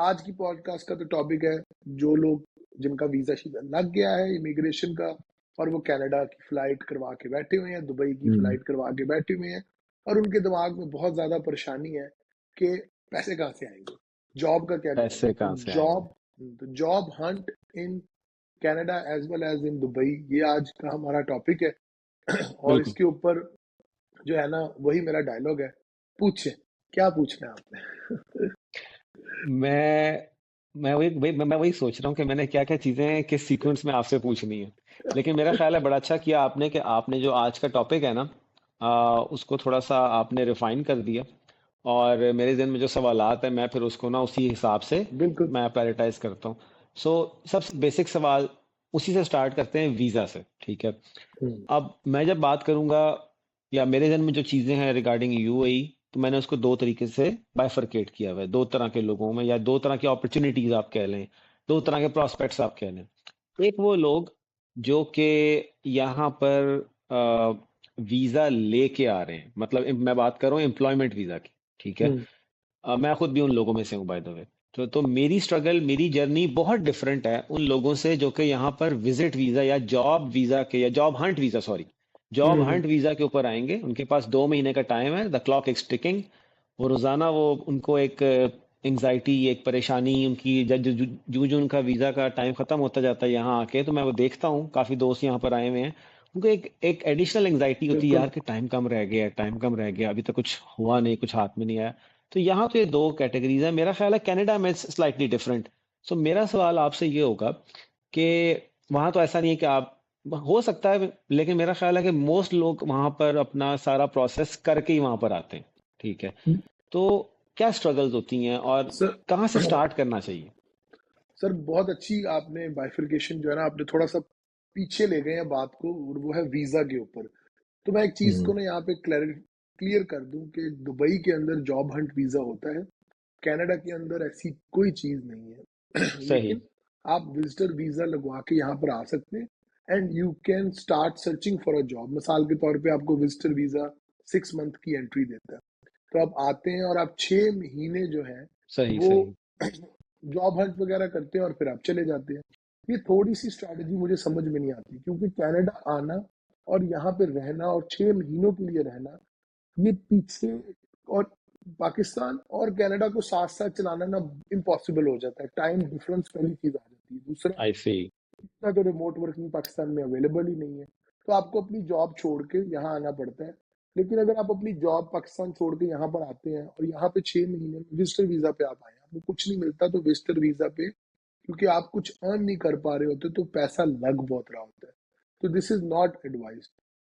आज की पॉडकास्ट का तो टॉपिक है जो लोग जिनका वीजा शीजा लग गया है इमिग्रेशन का, और वो कनाडा की फ्लाइट करवा के बैठे हुए हैं, दुबई की हम्म। फ्लाइट करवा के बैठे हुए हैं, और उनके दिमाग में बहुत ज्यादा परेशानी है कि पैसे कहाँ से आएंगे, जॉब का क्या करें। पैसे तो कहाँ से आएंगे? Job hunt in Canada as well as in Dubai, ये आज का हमारा टॉपिक है। और बिल्कुल। इसके ऊपर जो है ना, वही मेरा डायलॉग है, पूछे क्या पूछना है आपने। मैं मैं वही सोच रहा हूँ कि मैंने क्या क्या चीजें किस सीक्वेंस में आपसे पूछनी है। लेकिन मेरा ख्याल है बड़ा अच्छा किया आपने कि आपने जो आज का टॉपिक है ना, उसको थोड़ा सा आपने रिफाइन कर दिया। और मेरे जहन में जो सवालात है मैं फिर उसको ना उसी हिसाब से बिल्कुल। मैं प्रायोरिटाइज करता हूँ। सो सबसे बेसिक सवाल उसी से स्टार्ट करते हैं, वीज़ा से। ठीक है। हम्म। अब मैं जब बात करूंगा या मेरे जहन में जो चीजें हैं रिगार्डिंग यूएई, तो मैंने उसको दो तरीके से बाइफरकेट किया हुआ है, दो तरह के लोगों में या दो तरह की अपॉर्चुनिटीज आप कह लें, दो तरह के प्रोस्पेक्ट्स आप कह लें। एक वो लोग जो कि यहाँ पर वीजा लेके आ रहे हैं, मतलब मैं बात कर रहा हूँ एम्प्लॉयमेंट वीजा की। ठीक है। हम्म। मैं खुद भी उन लोगों में से हूँ बाय द वे। तो मेरी स्ट्रगल, मेरी जर्नी बहुत डिफरेंट है उन लोगों से जो कि यहाँ पर विजिट वीजा या जॉब वीजा के या job hunt visa, sorry, job hmm. Hunt visa के ऊपर आएंगे। उनके पास 2 महीने का टाइम है, द क्लॉक इज टिकिंग। वो रोजाना वो उनको एक एंजाइटी, एक परेशानी उनकी, जू जू उनका वीजा का टाइम खत्म होता जाता है यहाँ आके, तो मैं वो देखता हूँ, काफी दोस्त यहाँ पर आए हुए हैं। उनको एक एडिशनल एंजाइटी होती है बिल्कुल। यार कि टाइम कम रह गया, टाइम कम रह गया, अभी तक कुछ हुआ नहीं, कुछ हाथ में नहीं आया। तो यहाँ तो ये दो कैटेगरीज है। मेरा ख्याल है कनाडा में स्लाइटली डिफरेंट। सो मेरा सवाल आपसे ये होगा कि वहां तो ऐसा नहीं है कि आप, हो सकता है, लेकिन मेरा ख्याल है कि मोस्ट लोग वहां पर अपना सारा प्रोसेस करके ही वहां पर आते हैं। ठीक है। तो क्या स्ट्रगल्स होती हैं और सर कहाँ से स्टार्ट करना चाहिए? सर बहुत अच्छी आपने बाइफरकेशन जो है ना, आपने थोड़ा सा पीछे ले गए हैं बात को, और वो है वीजा के ऊपर। तो मैं एक चीज को हम्म। ना यहाँ पे क्लियर कर दूं कि दुबई के अंदर जॉब हंट वीजा होता है, कनाडा के अंदर ऐसी कोई चीज नहीं है। सही। लेकिन आप विजिटर वीजा लगवा के यहाँ पर आ सकते हैं, and you can start searching for a job. मिसाल के तौर पे आपको विजिटर वीजा 6 मंथ की एंट्री देता है, तो आप आते हैं और आप 6 महीने जो है सही। वो सही। जॉब हंट वगैरह करते हैं और फिर आप चले जाते हैं। ये थोड़ी सी स्ट्रैटेजी मुझे समझ में नहीं आती, क्योंकि कनाडा आना और यहाँ पे रहना और 6 महीनों के लिए रहना, ये पीछे, और पाकिस्तान और कनाडा को साथ साथ चलाना ना इम्पॉसिबल हो जाता है। टाइम डिफरेंस पहली चीज आ जाती है। दूसरा, आई सी। इतना तो रिमोट वर्किंग पाकिस्तान में अवेलेबल ही नहीं है, तो आपको अपनी जॉब छोड़ के यहाँ आना पड़ता है। लेकिन अगर आप अपनी जॉब पाकिस्तान छोड़ के यहाँ पर आते हैं और यहाँ पे 6 महीने में विजिटर वीजा पे आप आए, आपको कुछ नहीं मिलता तो विजिटर वीजा पे, क्योंकि आप कुछ अर्न नहीं कर पा रहे होते तो पैसा लग बहुत रहा होता है। तो दिस इज नॉट एडवाइज।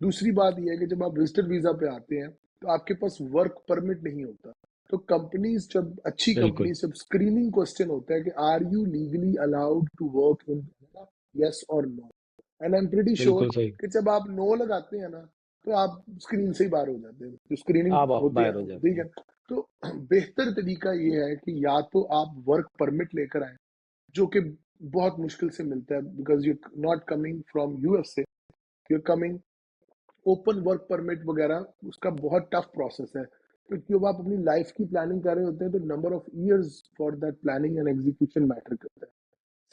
दूसरी बात यह है कि जब आप विजिटर वीजा पे आते हैं तो आपके पास वर्क परमिट नहीं होता। तो कंपनीज, जब अच्छी बिल्कुल। कंपनी, जब स्क्रीनिंग क्वेश्चन होता है कि are you legally allowed to work in, yes और no, and I am pretty sure बिल्कुल सही। कि जब आप नो लगाते हैं ना, तो आप स्क्रीन से ही बाहर हो जाते हैं, जो स्क्रीनिंग आप होती है बाहर ना, हो वो जाते ठीक है। हैं। तो बेहतर तरीका ये है कि या तो आप वर्क परमिट लेकर आए, जो कि बहुत मुश्किल से मिलता है, because you not coming from USA, you coming open work permit वगैरह, उसका बहुत टफ प्रोसेस है। क्योंकि जब आप अपनी लाइफ की प्लानिंग कर रहे होते हैं तो number of years for that planning and execution matter करता है।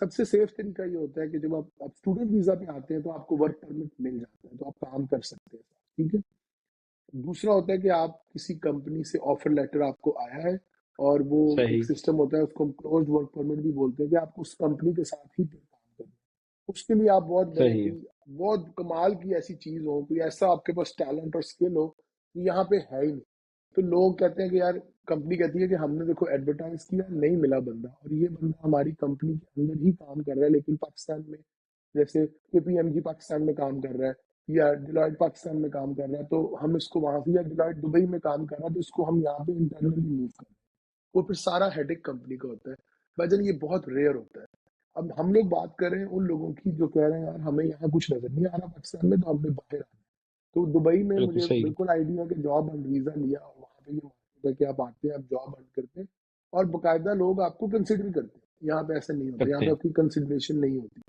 सबसे सेफ तरीका ये होता है कि जब आप स्टूडेंट वीजा पे आते हैं तो आपको वर्क परमिट मिल जाता है, तो आप काम कर सकते हैं, ठीक है। दूसरा होता है कि आप किसी कंपनी से ऑफर लेटर आपको आया है, और वो एक सही। सिस्टम होता है, उसको हम क्लोज वर्क परमिट भी बोलते हैं, कि आपको उस कंपनी के साथ ही फिर काम करना है। उसके लिए आप बहुत बड़े सही कोई है। बहुत कमाल की ऐसी चीज हो, कोई ऐसा आपके पास टैलेंट और स्किल हो कि यहाँ पे है ही नहीं। तो लोग कहते हैं कि यार, कंपनी कहती है कि हमने देखो एडवर्टाइज किया, नहीं मिला बंदा, और ये बंदा हमारी कंपनी के अंदर ही काम कर रहा है, लेकिन पाकिस्तान में, जैसे केपीएमजी पाकिस्तान में काम कर रहा है, या डिलॉयट पाकिस्तान में काम कर रहा है, तो हम इसको वहां से, या डिलॉयट दुबई में काम कर रहा है तो इसको हम यहाँ पे इंटरनली मूव कर रहे हैं। वो फिर सारा हेडेक कंपनी का होता है। भाईजान, ये बहुत रेयर होता है। अब हम लोग बात कर रहे हैं उन लोगों की जो कह रहे हैं यार हमें यहाँ कुछ नजर नहीं आ रहा पाकिस्तान में, तो हमने बाहर आना है। तो दुबई में बिल्कुल मुझे सही। बिल्कुल आइडिया कि जॉब एंड वीजा लिया और वहां पे ये मार्केट है कि आप आते हैं, आप जॉब एंड करते हैं, और बाकायदा लोग आपको कंसिडर करते हैं। यहाँ पे ऐसा नहीं होता, यहाँ करते पे हैं। आपकी कंसिडरेशन नहीं होती।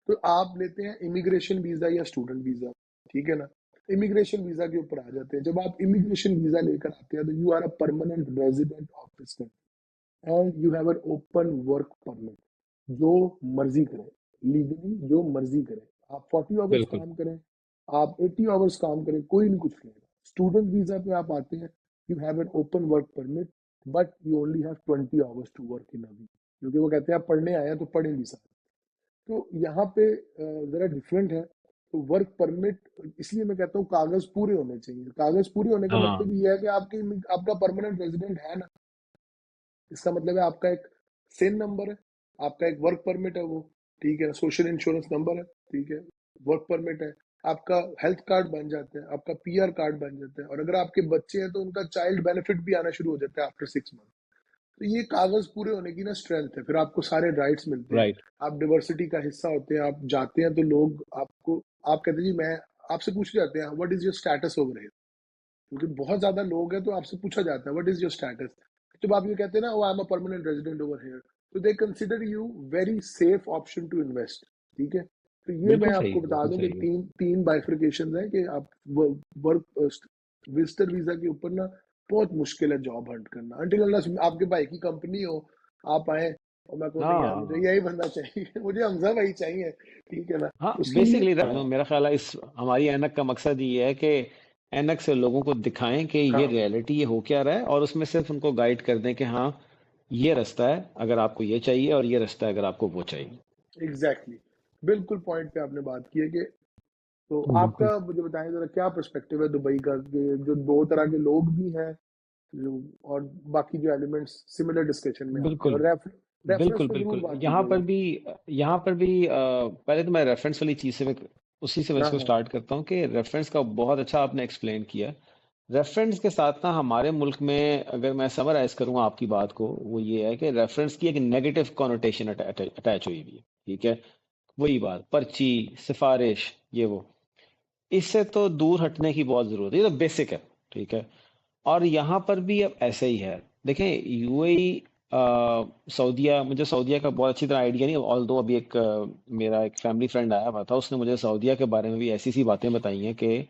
तो आप लेते हैं इमिग्रेशन वीजा या स्टूडेंट वीजा, ठीक है ना। इमिग्रेशन वीजा के ऊपर आ जाते हैं। जब आप इमिग्रेशन वीजा लेकर आते हैं तो you are a permanent resident of this country, and you have an open work permit, जो मर्जी करें, लीगली जो मर्जी करें, आप 40 आवर्स बिल्कुल। काम करें, आप 80 आवर्स काम करें, कोई नहीं कुछ कहेगा। स्टूडेंट वीजा पे आप आते हैं, you have an open work permit, but you only have 20 hours to work in a week, क्योंकि वो कहते हैं आप पढ़ने आए हैं तो पढ़े भी साथ। तो यहाँ पे जरा डिफरेंट है। तो वर्क परमिट, इसलिए मैं कहता हूँ कागज पूरे होने चाहिए। कागज पूरे होने का हाँ। मतलब ये है कि आपकी आपका परमानेंट रेजिडेंट है ना, इसका मतलब है आपका एक सेन नंबर है, आपका एक वर्क परमिट है वो, ठीक है, सोशल इंश्योरेंस नंबर है, ठीक है, वर्क परमिट है, आपका हेल्थ कार्ड बन जाता है, आपका पीआर कार्ड बन जाता है, और अगर आपके बच्चे हैं तो उनका चाइल्ड बेनिफिट भी आना शुरू हो जाता है आफ्टर 6 मंथ। तो ये कागज पूरे होने की ना स्ट्रेंथ है, फिर आपको सारे राइट्स मिलते हैं, राइट। आप डाइवर्सिटी का हिस्सा होते हैं, आप जाते हैं तो लोग आपको, आप कहते हैं जी मैं, आपसे पूछ जाते हैं what is your status over here, क्योंकि बहुत ज्यादा लोग हैं तो आपसे पूछा जाता है व्हाट इज योर स्टेटस। जब आप ये कहते हैं ना, I am a permanent resident over here, तो they consider you very safe option to invest, ठीक है। तो ये मैं आपको बता बिल्कुल दूं कि सही है। तीन तीन बाइफर्केशन है कि आप वर्क विजिटर वीजा के ऊपर ना बहुत मुश्किल है जॉब हंट करना, अनटिल अनलेस आपके भाई की कंपनी हो, आप आए और मैं कहूँ नहीं यार मुझे हाँ यही बंदा चाहिए मुझे हमजा भाई चाहिए, ठीक है ना, हाँ, उसके लिए बेसिकली हाँ। मेरा ख्याल है इस हमारी एनक का मकसद ये है कि एनक से लोगों को दिखाएं कि ये हाँ रियलिटी ये हो क्या रहा है, और उसमें सिर्फ उनको गाइड कर दें कि हाँ ये रास्ता है अगर आपको ये चाहिए, और ये रास्ता है अगर आपको वो चाहिए। Exactly exactly. बिल्कुल पॉइंट पे आपने बात की है कि, तो बिल्कुल आपका मुझे बताएं जरा क्या पर्सपेक्टिव है दुबई का, कि जो दो तरह के लोग भी हैं, जो और बाकी जो एलिमेंट्स सिमिलर डिस्कशन में आते हैं, बिल्कुल और रेफरेंस बिल्कुल पे जरूर बिल्कुल। बात यहाँ पर कीजिएगा। भी यहाँ पर भी पहले तो मैं रेफरेंस वाली चीज से उसी से मैं हाँ इसको हाँ। स्टार्ट करता हूँ कि रेफरेंस का बहुत अच्छा आपने एक्सप्लेन किया। रेफरेंस के साथ ना हमारे मुल्क में अगर मैं समराइज करूँ आपकी बात को, वो ये है कि रेफरेंस की एक नेगेटिव कॉनोटेशन अटैच हुई हुई है। ठीक है, वही बात पर्ची, सिफारिश, ये वो, इससे तो दूर हटने की बहुत जरूरत है, ये तो बेसिक है। ठीक है, और यहाँ पर भी अब ऐसे ही है। देखें यूएई, सऊदीया, मुझे सऊदीया का बहुत अच्छी तरह आइडिया नहीं, ऑल दो अभी एक मेरा एक फैमिली फ्रेंड आया हुआ था, उसने मुझे सऊदीया के बारे में भी ऐसी सी बातें बताई हैं कि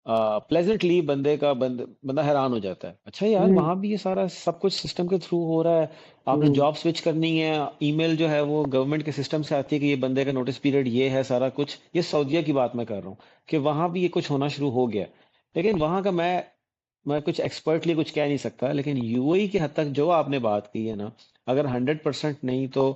प्लेजेंटली बंदा हैरान हो जाता है। अच्छा यार, हम्म वहां भी ये सारा सब कुछ सिस्टम के थ्रू हो रहा है। आपने हम्म जॉब स्विच करनी है, ईमेल जो है वो गवर्नमेंट के सिस्टम से आती है कि ये बंदे का नोटिस पीरियड ये है, सारा कुछ। ये सऊदीया की बात मैं कर रहा हूँ कि वहां भी ये कुछ होना शुरू हो गया। लेकिन वहां का मैं कुछ एक्सपर्टली कुछ कह नहीं सकता, लेकिन यूएई की हद तक जो आपने बात की है ना, अगर 100% नहीं तो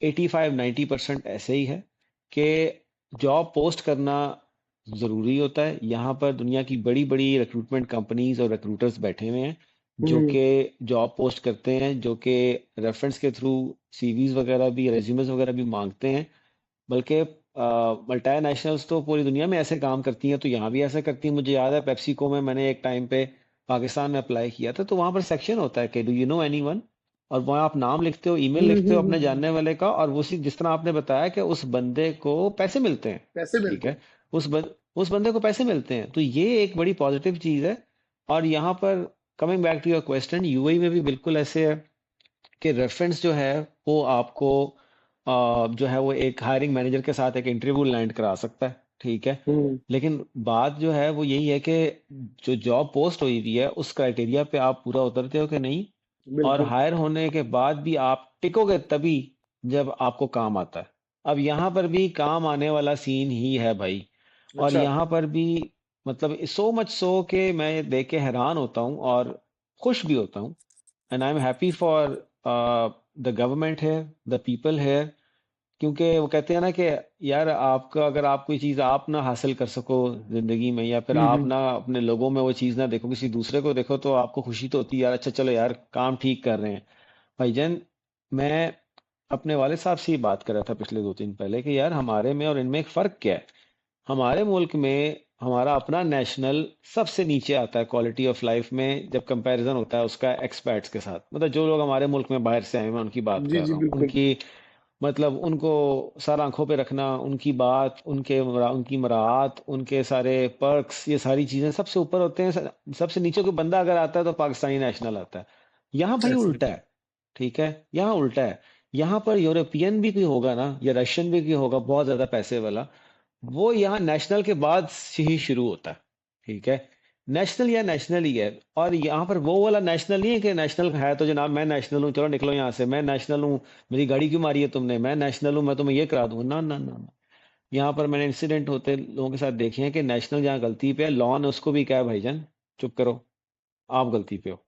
85-90% ऐसे ही है कि जॉब पोस्ट करना ज़रूरी होता है। यहाँ पर दुनिया की बड़ी बड़ी रिक्रूटमेंट कंपनीज और रिक्रूटर्स बैठे हुए हैं जो हम्म कि जॉब पोस्ट करते हैं, जो कि रेफरेंस के थ्रू सीवीज वगैरह भी, रेज्यूमेस वगैरह भी मांगते हैं। बल्कि मल्टी तो पूरी दुनिया में ऐसे काम करती हैं, तो यहाँ भी ऐसा करती हैं। मुझे याद है पेप्सिको में मैंने एक टाइम पे पाकिस्तान में अप्लाई किया था, तो वहाँ पर सेक्शन होता है कि डू यू नो एनीवन, और वहाँ आप नाम लिखते हो, ईमेल लिखते हो अपने जानने वाले का, और वो जिस तरह आपने बताया कि उस बंदे को पैसे मिलते हैं। पैसे ठीक मिलते है, हैं। उस बंदे को पैसे मिलते हैं, तो ये एक बड़ी पॉजिटिव चीज़ है। और यहाँ पर coming back to your question, UAE में भी बिल्कुल ऐसे है कि रेफरेंस जो है वो आपको जो है वो एक हायरिंग मैनेजर के साथ एक इंटरव्यू लैंड करा सकता है। ठीक है, हम्म लेकिन बात जो है वो यही है कि जो जॉब पोस्ट हुई हुई है उस क्राइटेरिया पे आप पूरा उतरते हो कि नहीं, और बिल्कुल। हायर होने के बाद भी आप टिकोगे तभी जब आपको काम आता है। अब यहाँ पर भी काम आने वाला सीन ही है भाई। और अच्छा। यहाँ पर भी मतलब सो मच सो कि मैं ये देख के हैरान होता हूँ और खुश भी होता हूँ। And I am happy for the government है, द पीपल है, क्योंकि वो कहते हैं ना कि यार आपका, अगर आप कोई चीज़ आप ना हासिल कर सको जिंदगी में, या फिर आप हम्म। ना अपने लोगों में वो चीज़ ना देखो, किसी दूसरे को देखो, तो आपको खुशी तो होती है यार, अच्छा चलो यार काम ठीक कर रहे हैं। भाईजान, मैं अपने वाले साहब से ही बात कर रहा था पिछले 2 दिन पहले कि यार हमारे में और इनमें एक फ़र्क क्या है। हमारे मुल्क में हमारा अपना नेशनल सबसे नीचे आता है क्वालिटी ऑफ लाइफ में, जब कंपैरिजन होता है उसका एक्सपैट्स के साथ। मतलब जो लोग हमारे मुल्क में बाहर से आए हैं, मैं उनकी बात जी कर जी रहा हूँ, बिल्कुल। उनकी मतलब उनको सर आंखों पे रखना, उनकी बात, उनकी मराहत, उनके सारे पर्क्स, ये सारी चीजें सबसे ऊपर होते हैं। सबसे नीचे कोई बंदा अगर आता है तो पाकिस्तानी नेशनल आता है। यहाँ भाई ऐसे। उल्टा है। ठीक है, यहाँ उल्टा है। यहाँ पर यूरोपियन भी कोई होगा ना, या रशियन भी कोई होगा बहुत ज्यादा पैसे वाला, वो यहाँ नेशनल के बाद से ही शुरू होता है। ठीक है, नेशनल या नेशनल ही है। और यहाँ पर वो वाला नेशनल नहीं है कि नेशनल है तो जनाब मैं नेशनल हूँ, चलो निकलो यहाँ से, मैं नेशनल हूँ, मेरी गाड़ी क्यों मारी है तुमने, मैं नेशनल हूँ, मैं तुम्हें ये करा दूंगा, ना ना ना ना। यहाँ पर मैंने इंसिडेंट होते लोगों के साथ देखे हैं कि नेशनल जहाँ गलती पे है, लॉ ने उसको भी कहा है, भाईजान चुप करो, आप गलती पे हो।